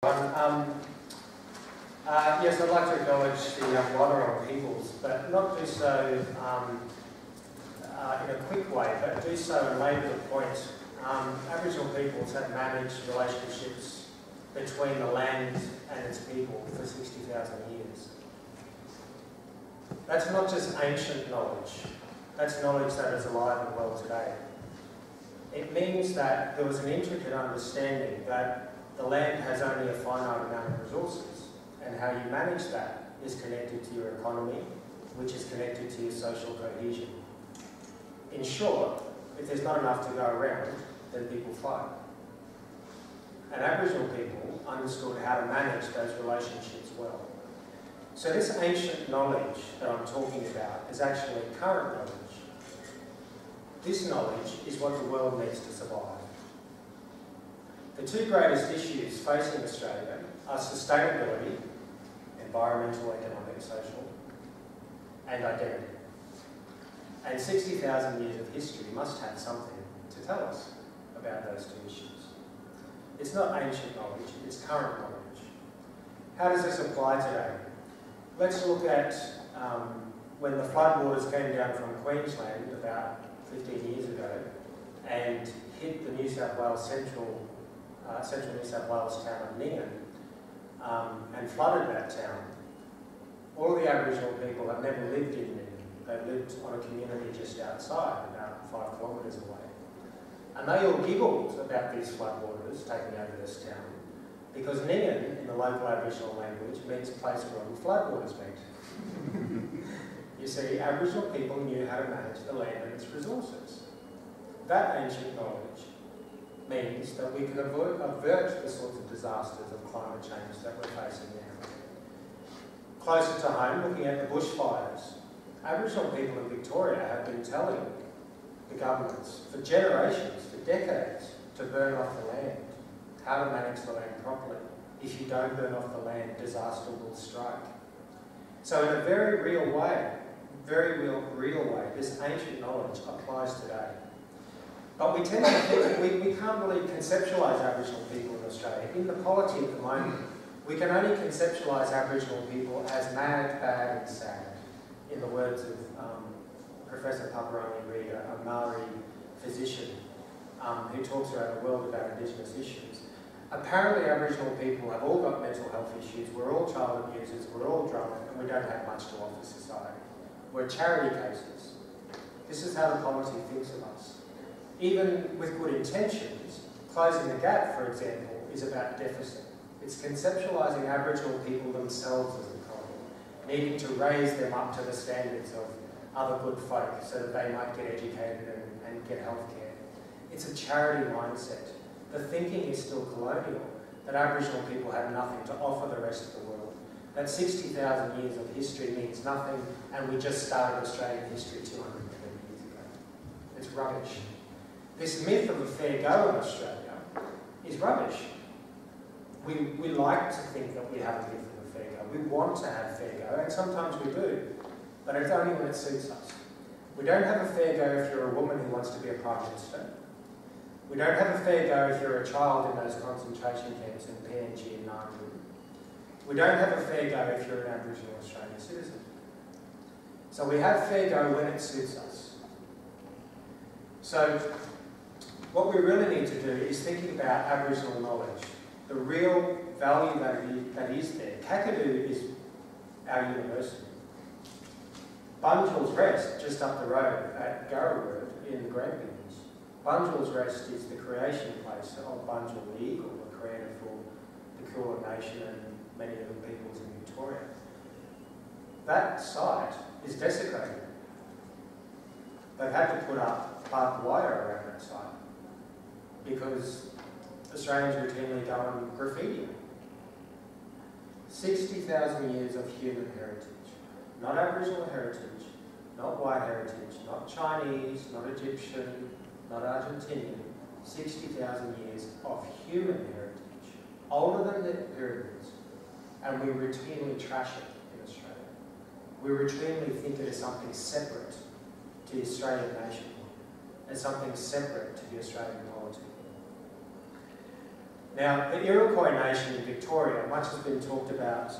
Yes, I'd like to acknowledge the Aboriginal peoples, but not do so in a quick way, but do so and labour the point. Aboriginal peoples have managed relationships between the land and its people for 60,000 years. That's not just ancient knowledge, that's knowledge that is alive and well today. It means that there was an intricate understanding that the land has only a finite amount of resources, and how you manage that is connected to your economy, which is connected to your social cohesion. In short, if there's not enough to go around, then people fight. And Aboriginal people understood how to manage those relationships well. So this ancient knowledge that I'm talking about is actually current knowledge. This knowledge is what the world needs to survive. The two greatest issues facing Australia are sustainability, environmental, economic, social, and identity. And 60,000 years of history must have something to tell us about those two issues. It's not ancient knowledge, it's current knowledge. How does this apply today? Let's look at when the floodwaters came down from Queensland about 15 years ago and hit the New South Wales central New South Wales town of Nyngan and flooded that town. All the Aboriginal people have never lived in Nyngan. They lived on a community just outside, about 5 kilometres away. And they all giggled about these floodwaters taking over this town because Nyngan, in the local Aboriginal language, means place where all the floodwaters meet. You see, Aboriginal people knew how to manage the land and its resources. That ancient knowledge means that we can avert the sorts of disasters of climate change that we're facing now. Closer to home, looking at the bushfires, Aboriginal people in Victoria have been telling the governments for generations, for decades, to burn off the land, how to manage the land properly. If you don't burn off the land, disaster will strike. So in a very real way, this ancient knowledge applies today. But we tend to think we can't really conceptualise Aboriginal people in Australia. In the polity at the moment, we can only conceptualise Aboriginal people as mad, bad and sad, in the words of Professor Paparangi Reader, a Maori physician who talks around the world about Indigenous issues. Apparently Aboriginal people have all got mental health issues, we're all child abusers, we're all drunk, and we don't have much to offer society. We're charity cases. This is how the polity thinks of us. Even with good intentions, closing the gap, for example, is about deficit. It's conceptualising Aboriginal people themselves as a problem, needing to raise them up to the standards of other good folk so that they might get educated and get healthcare. It's a charity mindset. The thinking is still colonial, that Aboriginal people have nothing to offer the rest of the world, that 60,000 years of history means nothing and we just started Australian history 230 years ago. It's rubbish. This myth of a fair go in Australia is rubbish. We like to think that we have a myth of a fair go. We want to have fair go, and sometimes we do, but it's only when it suits us. We don't have a fair go if you're a woman who wants to be a Prime Minister. We don't have a fair go if you're a child in those concentration camps in PNG and Nauru. We don't have a fair go if you're an Aboriginal Australian citizen. So we have fair go when it suits us. So what we really need to do is thinking about Aboriginal knowledge, the real value that is there. Kakadu is our university. Bunjil's Rest, just up the road at Garraword in the Grampians. Bunjil's Rest is the creation place of Bunjil the eagle, the creator for the Kulin Nation and many of the peoples in Victoria. That site is desecrated. They've had to put up barbed wire around that site because Australians routinely go and graffiti. 60,000 years of human heritage. Not Aboriginal heritage, not white heritage, not Chinese, not Egyptian, not Argentinian. 60,000 years of human heritage, older than the pyramids, and we routinely trash it in Australia. We routinely think it is something separate to the Australian nation and something separate to the Australian polity. Now, the Iroquois nation in Victoria, much has been talked about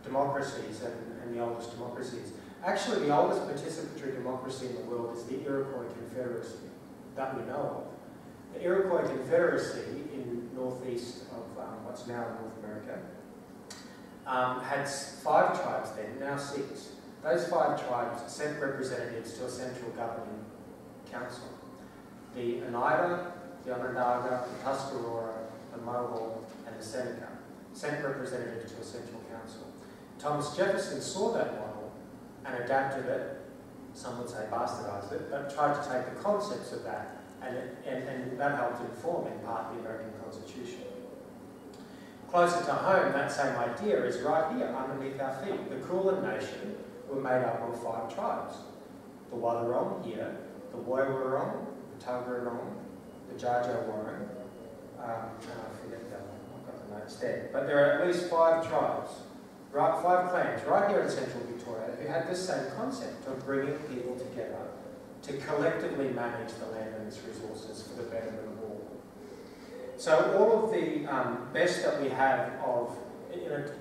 democracies and the oldest democracies. Actually, the oldest participatory democracy in the world is the Iroquois Confederacy, that we know of. The Iroquois Confederacy in northeast of what's now North America had 5 tribes then, now 6. Those 5 tribes sent representatives to a central governing council. The Oneida, the Onondaga, the Tuscarora, the Mohawk, and the Seneca sent representatives to a central council. Thomas Jefferson saw that model and adapted it, some would say bastardised it, but tried to take the concepts of that, and that helped inform in part the American Constitution. Closer to home, that same idea is right here, underneath our feet. The Kulin Nation were made up of 5 tribes. The Wathaurong here, the Woiwurrung, the Tuggeranong, the Dja-Dja-Wurrung, and I forget the other one, I've got the notes there. But there are at least 5 tribes, right, 5 clans, right here in central Victoria, who had this same concept of bringing people together to collectively manage the land and its resources for the betterment of all. So all of the best that we have of,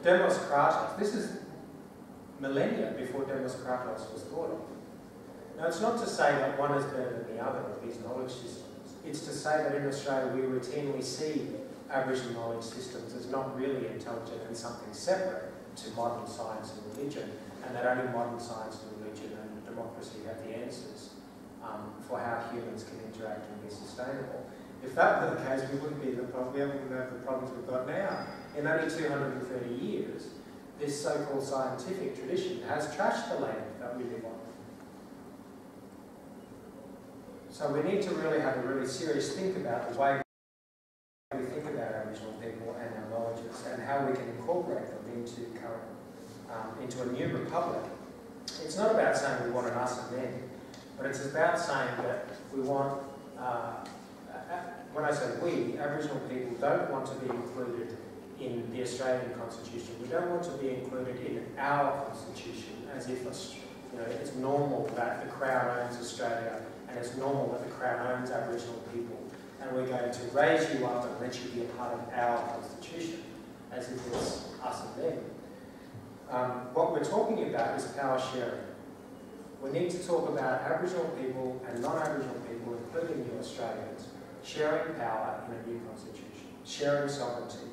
Demos Kratos, this is millennia before Demos Kratos was thought of. Now, it's not to say that one is better than the other of these knowledge systems. It's to say that in Australia we routinely see Aboriginal knowledge systems as not really intelligent and something separate to modern science and religion, and that only modern science and religion and democracy have the answers for how humans can interact and be sustainable. If that were the case, we wouldn't have the problems we've got now. In only 230 years, this so-called scientific tradition has trashed the land that we live on. So we need to really have a really serious think about the way we think about Aboriginal people and our knowledges and how we can incorporate them into into a new republic. It's not about saying we want an us and them, but it's about saying that we want, when I say we, Aboriginal people don't want to be included in the Australian Constitution. We don't want to be included in our Constitution as if it's normal that the Crown owns Australia and it's normal that the Crown owns Aboriginal people, and we're going to raise you up and let you be a part of our Constitution as if it's us and them. What we're talking about is power sharing. We need to talk about Aboriginal people and non-Aboriginal people, including new Australians, sharing power in a new constitution, sharing sovereignty.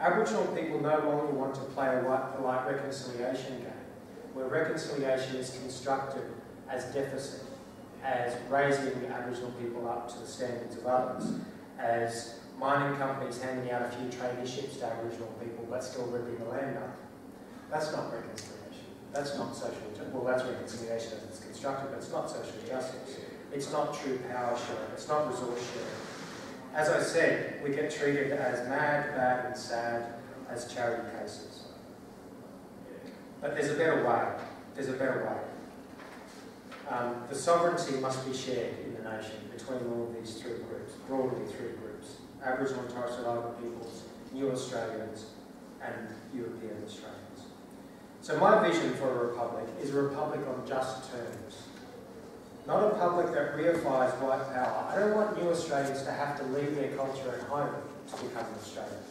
Aboriginal people no longer want to play a polite reconciliation game, where reconciliation is constructed as deficit, as raising Aboriginal people up to the standards of others, as mining companies handing out a few trading ships to Aboriginal people but still ripping the land up. That's not reconciliation. That's not social justice. Well, that's reconciliation as it's constructed, but it's not social justice. It's not true power sharing. It's not resource sharing. As I said, we get treated as mad, bad, and sad as charity cases. But there's a better way. There's a better way. The sovereignty must be shared in the nation between all of these 3 groups, broadly 3 groups: Aboriginal and Torres Strait Islander peoples, new Australians, and European Australians. So my vision for a republic is a republic on just terms. Not a republic that reifies white power. I don't want new Australians to have to leave their culture at home to become an Australian.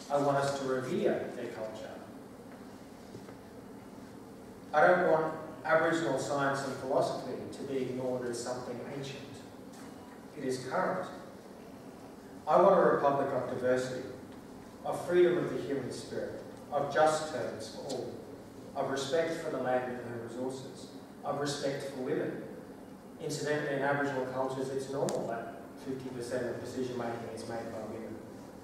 I want us to revere their culture. I don't want Aboriginal science and philosophy to be ignored as something ancient. It is current. I want a republic of diversity, of freedom of the human spirit, of just terms for all, of respect for the land and her resources, of respect for women. Incidentally, in Aboriginal cultures, it's normal that 50% of decision-making is made by women.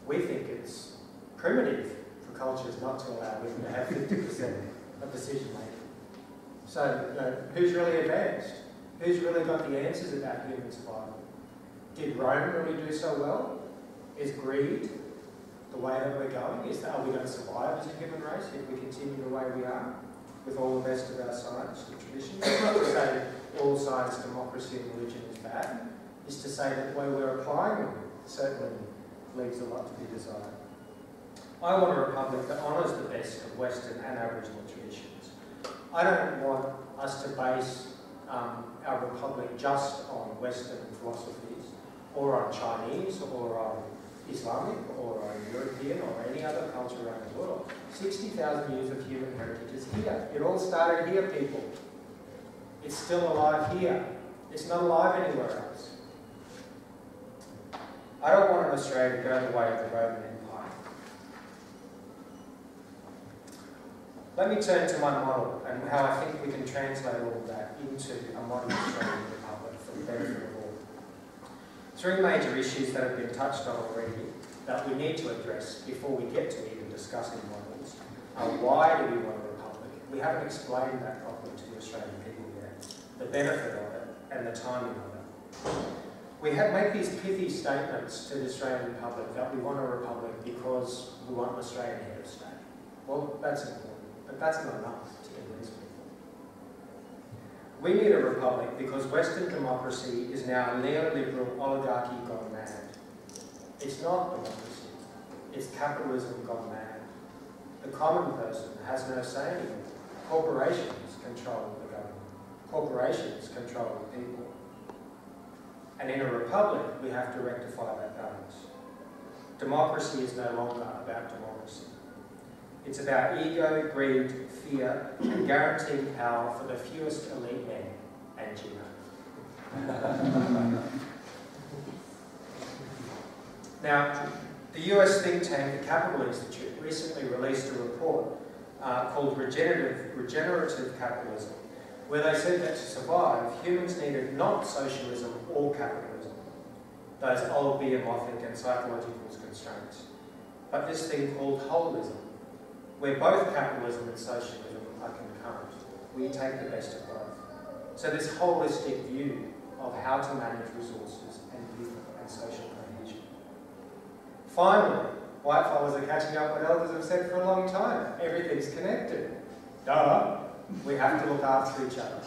We think it's primitive for cultures not to allow women to have 50% of decision-making. So, who's really advanced? Who's really got the answers about human survival? Did Rome really do so well? Is greed the way that we're going? Are we going to survive as a human race if we continue the way we are, with all the best of our science and tradition? It's not to say that all science, democracy and religion is bad. It's to say that the way we're applying them certainly leaves a lot to be desired. I want a republic that honours the best of Western and Aboriginal traditions. I don't want us to base our republic just on Western philosophies, or on Chinese, or on Islamic or a European or any other culture around the world. 60,000 years of human heritage is here. It all started here, people. It's still alive here. It's not alive anywhere else. I don't want an Australia to go the way of the Roman Empire. Let me turn to my model and how I think we can translate all of that into a modern Australian republic for the benefit of all. Three major issues that have been touched on already that we need to address before we get to even discussing models are why do we want a republic? We haven't explained that properly to the Australian people yet, the benefit of it and the timing of it. We make these pithy statements to the Australian public that we want a republic because we want an Australian head of state. Well, that's important, but that's not enough to convince people. We need a republic because Western democracy is now neoliberal oligarchy gone mad. It's not democracy, it's capitalism gone mad. The common person has no say anymore. Corporations control the government. Corporations control the people. And in a republic, we have to rectify that balance. Democracy is no longer about democracy. It's about ego, greed, fear, and guaranteed power for the fewest elite men and Gina. Now, the US think tank, the Capital Institute, recently released a report called Regenerative Capitalism, where they said that to survive, humans needed not socialism or capitalism, those old behemoths and psychological constraints, but this thing called holism, where both capitalism and socialism are concurrent. We take the best of both. So this holistic view of how to manage resources and people and social cohesion. Finally, whitefellas are catching up what elders have said for a long time. Everything's connected. Duh. We have to look after each other.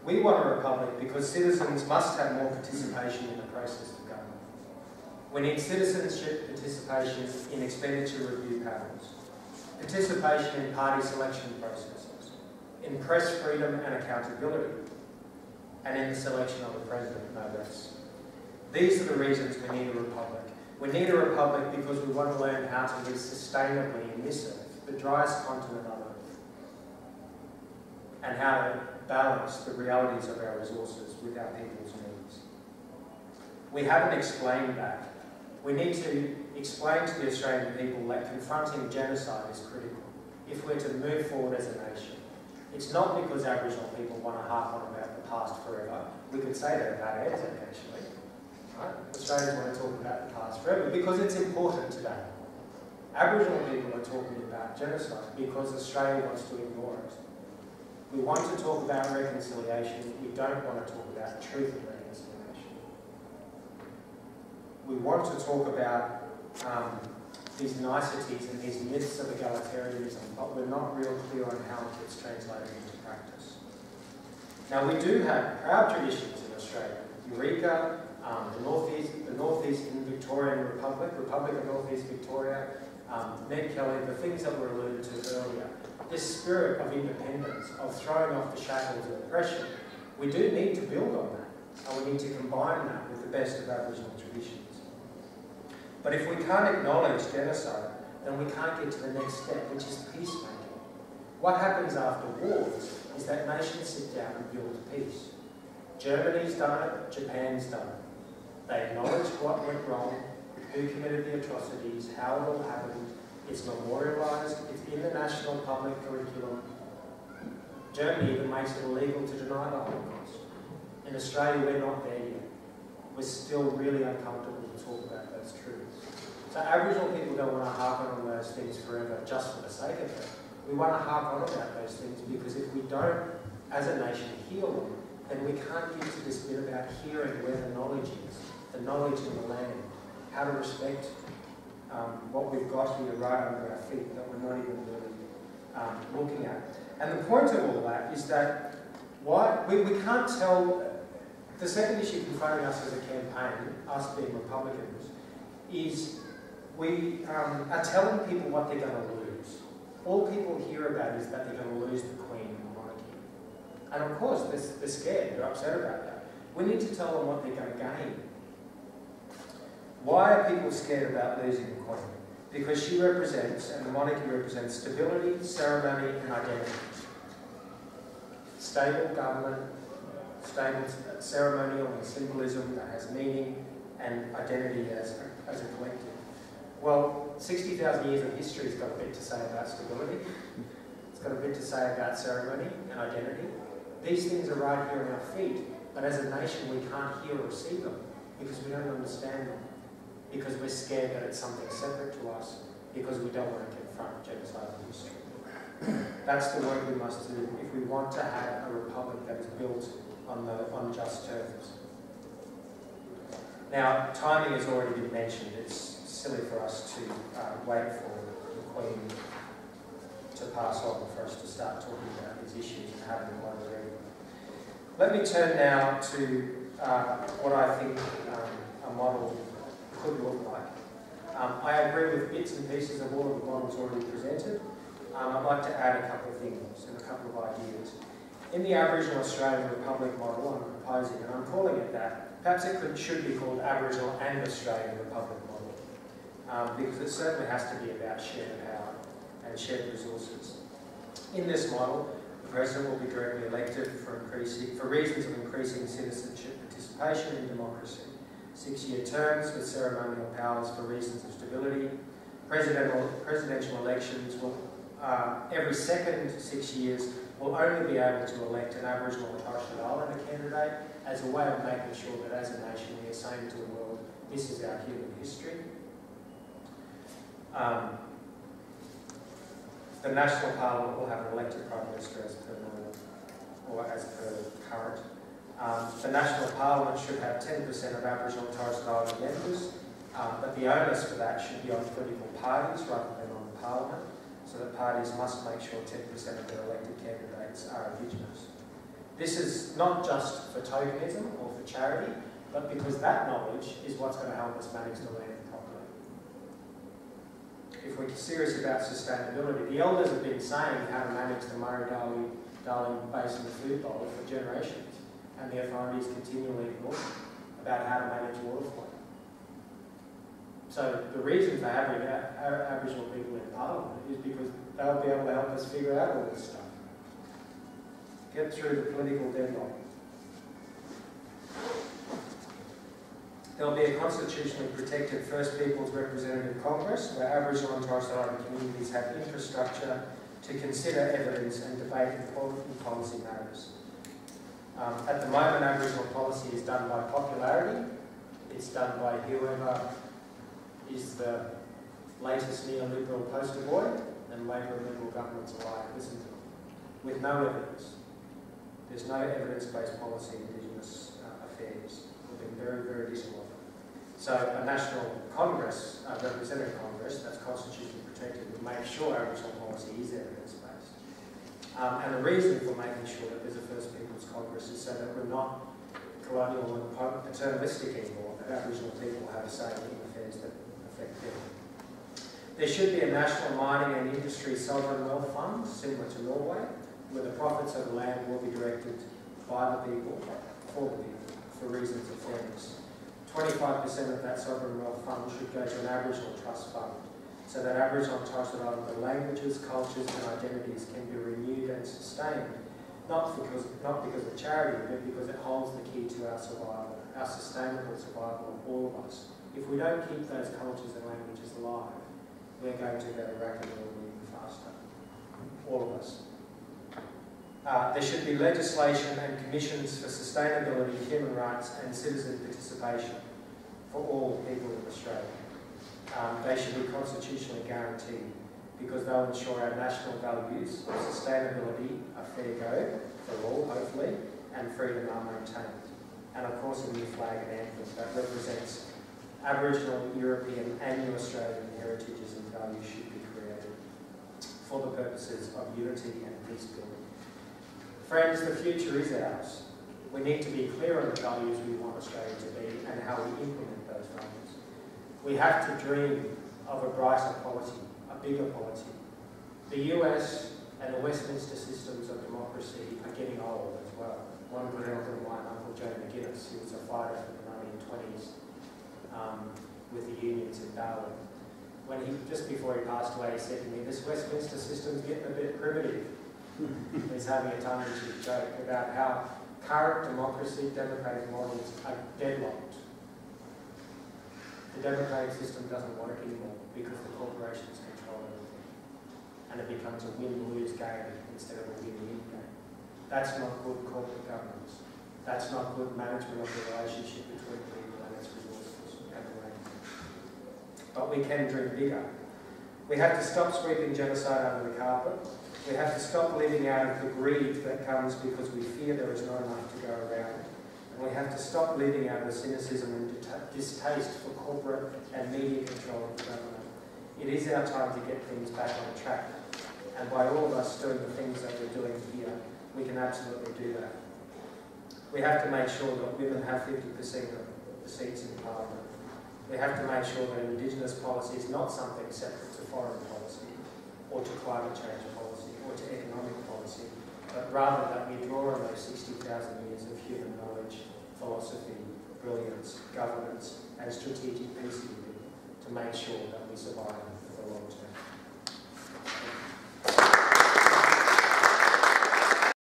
We want a republic because citizens must have more participation in the process of government. We need citizenship participation in expenditure review panels, participation in party selection processes, in press freedom and accountability, and in the selection of the president, no less. These are the reasons we need a republic. We need a republic because we want to learn how to live sustainably in this earth, the driest continent on earth, and how to balance the realities of our resources with our people's needs. We haven't explained that. We need to explain to the Australian people that confronting genocide is critical if we're to move forward as a nation. It's not because Aboriginal people want to harp on about the past forever. We could say that about ANZAC actually. Right? Australians want to talk about the past forever because it's important today. Aboriginal people are talking about genocide because Australia wants to ignore it. We want to talk about reconciliation. We don't want to talk about truth and reconciliation. We want to talk about these niceties and these myths of egalitarianism, but we're not real clear on how it gets translated into practice. Now, we do have proud traditions in Australia. Eureka, the Northeastern Victorian Republic, Republic of Northeast Victoria, Ned Kelly, the things that were alluded to earlier. This spirit of independence, of throwing off the shackles of oppression, we do need to build on that, and we need to combine that with the best of Aboriginal traditions. But if we can't acknowledge genocide, then we can't get to the next step, which is peacemaking. What happens after wars is that nations sit down and build peace. Germany's done it, Japan's done it. They acknowledge what went wrong, who committed the atrocities, how it all happened. It's memorialised, it's in the national public curriculum. Germany even makes it illegal to deny the Holocaust. In Australia, we're not there yet. We're still really uncomfortable to talk about those truths. So Aboriginal people don't want to harp on those things forever just for the sake of it. We want to harp on about those things because if we don't, as a nation, heal them, then we can't get to this bit about hearing where the knowledge is, the knowledge in the land, how to respect what we've got here right under our feet that we're not even really looking at. And the point of all that is that we can't tell. The second issue confronting us as a campaign, us being Republicans, is we are telling people what they're going to lose. All people hear about is that they're going to lose the Queen and the monarchy. And of course, they're scared, they're upset about that. We need to tell them what they're going to gain. Why are people scared about losing the Queen? Because she represents, and the monarchy represents, stability, ceremony and identity. Stable government, stable ceremonial and symbolism that has meaning and identity as a collective. Well, 60,000 years of history has got a bit to say about stability. It's got a bit to say about ceremony and identity. These things are right here on our feet, but as a nation we can't hear or see them because we don't understand them, because we're scared that it's something separate to us, because we don't want to confront genocide in history. That's the work we must do if we want to have a republic that is built on just terms. Now, timing has already been mentioned. It's silly for us to wait for the Queen to pass on for us to start talking about these issues and having them already. Let me turn now to what I think a model could look like. I agree with bits and pieces of all of the models already presented. I'd like to add a couple of things and a couple of ideas. In the Aboriginal Australian Republic model I'm proposing, and I'm calling it that, perhaps it should be called Aboriginal and Australian Republic model, because it certainly has to be about shared power and shared resources. In this model, the President will be directly elected for reasons of increasing citizenship participation in democracy. 6-year terms with ceremonial powers for reasons of stability. Presidential elections will, every second 6 years, will only be able to elect an Aboriginal and Torres Strait Islander candidate as a way of making sure that as a nation we are saying to the world, this is our human history. The National Parliament will have an elected Prime Minister as per normal, or as per current. The National Parliament should have 10% of Aboriginal and Torres Strait Islander members, but the onus for that should be on political parties rather than on the Parliament, so that parties must make sure 10% of their elected candidates are Indigenous. This is not just for tokenism or for charity, but because that knowledge is what's going to help us manage the land properly. If we're serious about sustainability, the elders have been saying how to manage the Murray-Darling Basin food bowl for generations, and the authorities continually ignore about how to manage water flow. So the reason for having Aboriginal people in Parliament is because they'll be able to help us figure out all this stuff. Get through the political deadlock. There'll be a constitutionally protected First Peoples Representative Congress where Aboriginal and Torres Strait Islander communities have infrastructure to consider evidence and debate important policy matters. At the moment, Aboriginal policy is done by popularity. It's done by whoever is the latest neoliberal poster boy, and Labor and Liberal governments alike listen to them, with no evidence. There's no evidence-based policy in Indigenous affairs. We've been very, very disappointed. So a National Congress, a Representative Congress that's constitutionally protected would make sure Aboriginal policy is evidence-based. And the reason for making sure that there's a First Peoples Congress is so that we're not colonial and paternalistic anymore, that Aboriginal people have a say in affairs that affect them. There should be a national mining and industry sovereign wealth fund, similar to Norway, where the profits of the land will be directed by the people, for the people, for reasons of fairness. 25% of that sovereign wealth fund should go to an Aboriginal trust fund, so that Aboriginal and Torres Strait Islander languages, cultures and identities can be renewed and sustained, not because of charity, but because it holds the key to our survival, our sustainable survival of all of us. If we don't keep those cultures and languages alive, we're going to go rapidly and faster, all of us. There should be legislation and commissions for sustainability, human rights and citizen participation for all people in Australia. They should be constitutionally guaranteed because they'll ensure our national values of sustainability, a fair go for all, hopefully, and freedom are maintained. And of course a new flag and anthem that represents Aboriginal, European and New Australian heritages and values should be created for the purposes of unity and peace building. Friends, the future is ours. We need to be clear on the values we want Australia to be and how we implement those values. We have to dream of a brighter polity, a bigger polity. The US and the Westminster systems of democracy are getting old as well. One good example of mine, Uncle Joe McGuinness, he was a fighter from the 1920s. with the unions in Darwin. When just before he passed away, he said to me, "This Westminster system's getting a bit primitive." He's having a tongue-in-cheek joke about how current democracy, democratic models are deadlocked. The democratic system doesn't work anymore because the corporations control everything. And it becomes a win-lose game instead of a win-win game. That's not good corporate governance. That's not good management of the relationship between people and its resources and the land. But we can dream bigger. We have to stop sweeping genocide under the carpet. We have to stop living out of the greed that comes because we fear there is not enough to go around. And we have to stop living out of the cynicism and distaste for corporate and media control of the government. It is our time to get things back on track. And by all of us doing the things that we're doing here, we can absolutely do that. We have to make sure that women have 50% of the seats in Parliament. We have to make sure that Indigenous policy is not something separate to foreign policy, or to climate change policy, or to economic policy, but rather that we draw on those 60,000 years of human knowledge, philosophy, brilliance, governance, and strategic peacekeeping to make sure that we survive